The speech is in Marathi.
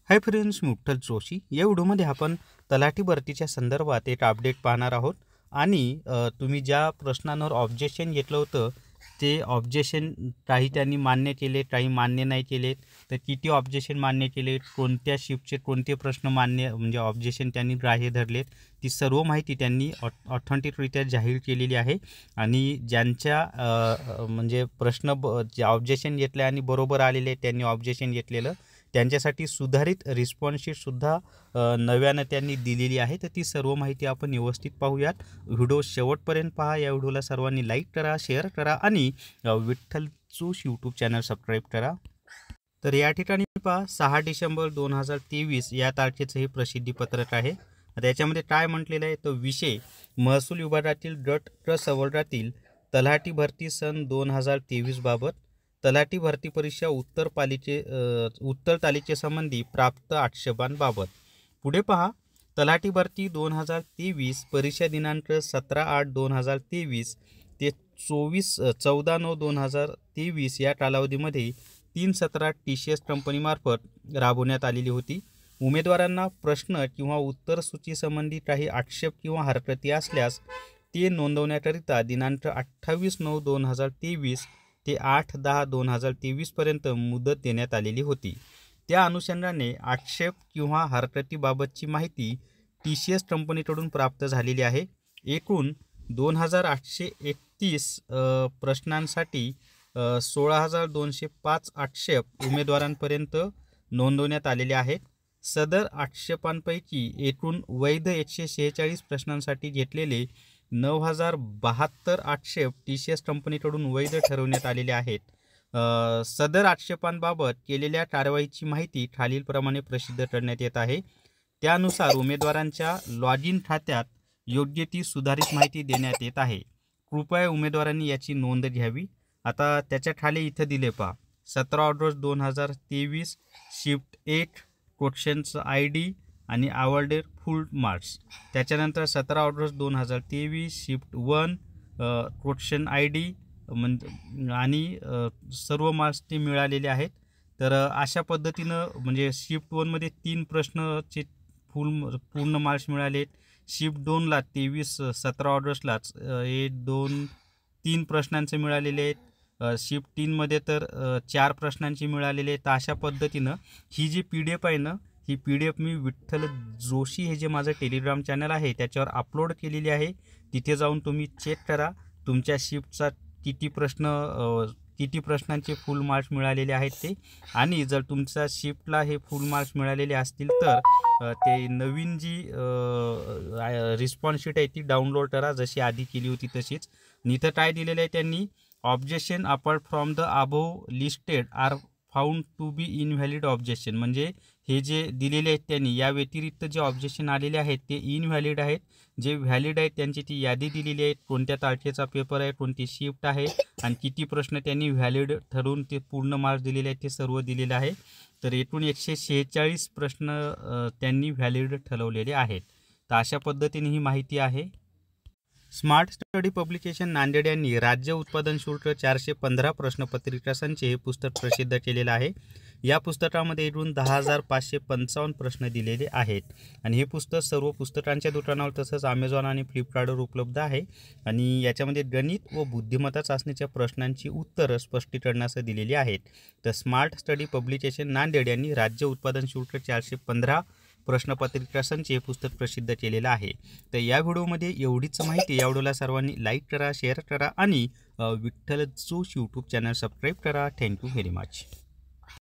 हाय फ्रेंड्स, मी विठ्ठल जोशी. या व्हिडिओमध्ये आपण तलाठी भरतीच्या संदर्भात एक अपडेट पाहणार आहोत. आणि तुम्ही ज्या प्रश्नांवर ऑब्जेक्शन घेतलं होतं ते ऑब्जेक्शन काही त्यांनी मान्य केले, काही मान्य नाही केले. तर किती ऑब्जेक्शन मान्य केले, कोणत्या शिफ्टचे कोणते प्रश्न मान्य म्हणजे ऑब्जेक्शन त्यांनी ग्राह्य धरलेत, ती सर्व माहिती त्यांनी ऑथेंटिकरित्या जाहीर केलेली आहे. आणि ज्यांच्या म्हणजे जे ऑब्जेक्शन घेतले आणि बरोबर आलेले त्यांनी ऑब्जेक्शन घेतलेलं त्यांच्यासाठी सुधारित रिस्पॉन्स शीटसुद्धा नव्यानं त्यांनी दिलेली आहे. तर ती सर्व माहिती आपण व्यवस्थित पाहूयात. व्हिडिओ शेवटपर्यंत पहा. या व्हिडिओला सर्वांनी लाईक करा, शेअर करा आणि विठ्ठल जोश यूट्यूब चॅनल सबस्क्राईब करा. तर या ठिकाणी पहा, 6 डिसेंबर 2023 या तारखेचं हे प्रसिद्धीपत्रक आहे. आता याच्यामध्ये काय म्हटलेलं आहे, तो विषय महसूल विभागातील गट क संवर्गातील तलाठी भरती सन 2023 बाबत तलाठी भरती परीक्षा उत्तर तालिकेसंबंधी प्राप्त आक्षेपांबाबत. पुढे पहा, तलाठी भरती 2023 परीक्षा दिनांक 17/8/2023 ते 14/9/2023 या कालावधीमध्ये 3 सत्रात TCS कंपनीमार्फत राबवण्यात आलेली होती. उमेदवारांना प्रश्न किंवा उत्तर सूचीसंबंधी काही आक्षेप किंवा हरकती असल्यास ते नोंदवण्याकरिता दिनांक 28/9/2023 ते 8/10/2023 पर्यंत मुदत देण्यात आलेली होती. त्या अनुषंगाने आक्षेप किंवा हरकतीबाबतची माहिती TCS कंपनीकडून प्राप्त झालेली आहे. एकूण 2831 प्रश्नांसाठी 16,205 आक्षेप उमेदवारांपर्यंत नोंदवण्यात आलेले आहेत. सदर आक्षेपांपैकी एकूण वैध 146 प्रश्नांसाठी घेतलेले 9,072 आक्षेप TCS कंपनीकडून वैध ठरवण्यात आलेले आहेत. सदर आक्षेपांबाबत केलेल्या कारवाईची माहिती खालीलप्रमाणे प्रसिद्ध करण्यात येत आहे. त्यानुसार उमेदवारांच्या लॉग इन खात्यात योग्य ती सुधारित माहिती देण्यात येत आहे. कृपया उमेदवारांनी याची नोंद घ्यावी. आता त्याच्या खाली इथं दिले पहा, 17 ऑगस्ट 2023 शिफ्ट 1 क्वेश्चन्स ID आणि आवडले फुल मार्क्स. त्याच्यानंतर 17 ऑगस्ट 2023 शिफ्ट 1 क्वेश्चन ID आणि सर्व मार्क्स ते मिळालेले आहेत. तर अशा पद्धतीनं म्हणजे शिफ्ट 1मध्ये 3 प्रश्नचे पूर्ण मार्क्स मिळालेत. शिफ्ट 2ला 17 ऑगस्टलाच हे 3 प्रश्नांचे मिळालेले आहेत. शिफ्ट 3मध्ये तर 4 प्रश्नांची मिळालेले आहेत. तर अशा पद्धतीनं ही जी PDF आहे ना, ही PDF मी विठ्ठल जोशी हे जे माझं टेलिग्राम चॅनल आहे त्याच्यावर अपलोड केलेली आहे. तिथे जाऊन तुम्ही चेक करा तुमच्या शिफ्टचा किती प्रश्नांचे फुल मार्क्स मिळालेले आहेत ते. आणि जर तुमच्या शिफ्टला हे फुल मार्क्स मिळालेले असतील तर ते नवीन जी रिस्पॉन्स शीट आहे ती डाउनलोड करा, जशी आधी केली होती तशीच. इथं काय दिलेलं आहे त्यांनी, objection apart from the above listed are found to be invalid objection. म्हणजे हे जे दिलेले आहेत त्यांनी या व्यतिरिक्त जे ऑब्जेक्शन आलेले आहेत ते इनव्हॅलिड आहेत. जे व्हॅलिड आहेत त्यांची ती यादी दिलेली आहे, कोणत्या तारखेचा पेपर आहे, कोणती शिफ्ट आहे आणि किती प्रश्न त्यांनी व्हॅलिड ठरवून ते पूर्ण मार्क्स दिलेले आहेत ते सर्व दिलेले आहे. तर एकूण 146 प्रश्न त्यांनी व्हॅलिड ठरवलेले आहेत. तर अशा पद्धतीने ही माहिती आहे. स्मार्ट स्टडी पब्लिकेशन नांदेड यांनी राज्य उत्पादन शुल्क 415 प्रश्नपत्रिका संच हे पुस्तक प्रसिद्ध केलेलं आहे. या पुस्तकामध्ये एकूण 10,555 प्रश्न दिलेले आहेत. आणि हे पुस्तक सर्व पुस्तकांच्या दुकानावर तसंच Amazon आणि फ्लिपकार्टवर उपलब्ध आहे. आणि याच्यामध्ये गणित व बुद्धिमत्ता चाचणीच्या प्रश्नांची उत्तरं स्पष्टीकरणासह दिलेली आहेत. तर स्मार्ट स्टडी पब्लिकेशन नांदेड यांनी राज्य उत्पादन शुल्क 415 प्रश्नपत्रिका संच हे पुस्तक प्रसिद्ध केलेलं आहे. तर या व्हिडिओमध्ये एवढीच माहिती. या व्हिडिओला सर्वांनी लाईक करा, शेअर करा आणि विठ्ठल जोश यूट्यूब चॅनल सबस्क्राईब करा. Thank you very much.